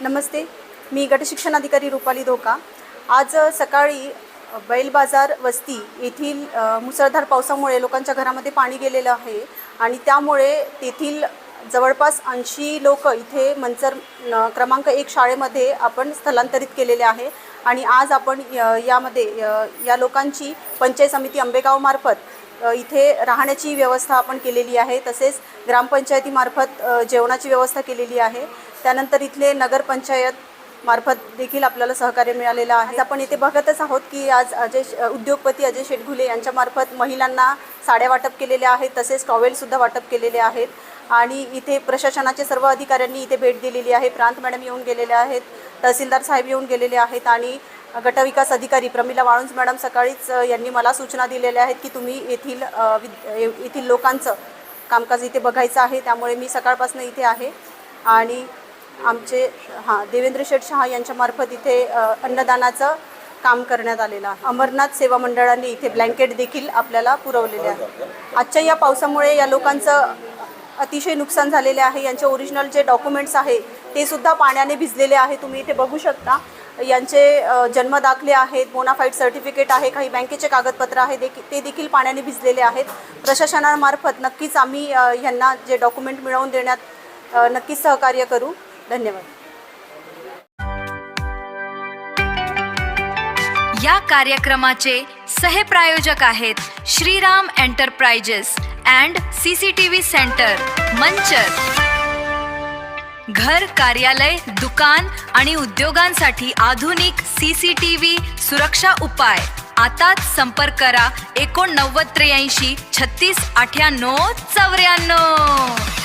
नमस्ते, मी गटशिक्षण अधिकारी रुपाली धोका। आज सकाळी बैल बाजार वस्ती येथील मुसळधार पावसामुळे लोकांच्या घरामध्ये पाणी गेलेलं आहे आणि त्यामुळे तेथील जवळपास 80 लोक इथे मंचर क्रमांक 1 शाळेमध्ये आपण स्थलांतरित केलेले आहे आणि आज आपण यामध्ये या लोकांची पंचायत समिती आंबेगावमार्फत इथे राहण्याची व्यवस्था आपण केलेली आहे। तसेच ग्रामपंचायतीमार्फत जेवणाची व्यवस्था केलेली आहे। त्यानंतर इथले नगरपंचायत मार्फत देखील आपल्याला सहकार्य मिळालेलं आहे। आपण इथे बघतच आहोत की आज उद्योगपती अजय शेटघुले यांच्यामार्फत महिलांना साड्या वाटप केलेल्या आहेत, तसेच टॉवेलसुद्धा वाटप केलेले आहेत आणि इथे प्रशासनाचे सर्व अधिकाऱ्यांनी इथे भेट दिलेली आहे। प्रांत मॅडम येऊन गेलेले आहेत, तहसीलदार साहेब येऊन गेलेले आहेत आणि गटविकास अधिकारी प्रमिला वाळुंज मॅडम सकाळीच यांनी मला सूचना दिलेल्या आहेत की तुम्ही येथील लोकांचं कामकाज इथे बघायचं आहे। त्यामुळे मी सकाळपासून इथे आहे आणि आमचे देवेंद्र शेठ शहा यांच्यामार्फत इथे अन्नदानाचं काम करण्यात आलेलं आहे। अमरनाथ सेवा मंडळाने इथे ब्लँकेट देखील आपल्याला पुरवलेले आहे। आजच्या या पावसामुळे या लोकांचं अतिशय नुकसान झालेले आहे। यांचे ओरिजिनल जे डॉक्युमेंट्स आहे ते सुद्धा पाण्याने भिजलेले आहे। तुम्ही इथे बघू शकता यांचे जन्म दाखले आहेत, बोनाफाईड सर्टिफिकेट आहे, काही बँकेचे कागदपत्र आहे ते देखील पाण्याने भिजलेले आहेत। प्रशासनामार्फत नक्कीच आम्ही यांना जे डॉक्युमेंट मिळवून देण्यात नक्कीच सहकार्य करू। धन्यवाद। या कार्यक्रमाचे सहप्रायोजक आहेत Shriram enterprises and CCTV centre Manchar. घर, कार्यालय, दुकान आणि उद्योगांसाठी आधुनिक सीसीटीव्ही सुरक्षा उपाय। आताच संपर्क करा 89 83 36 98 94।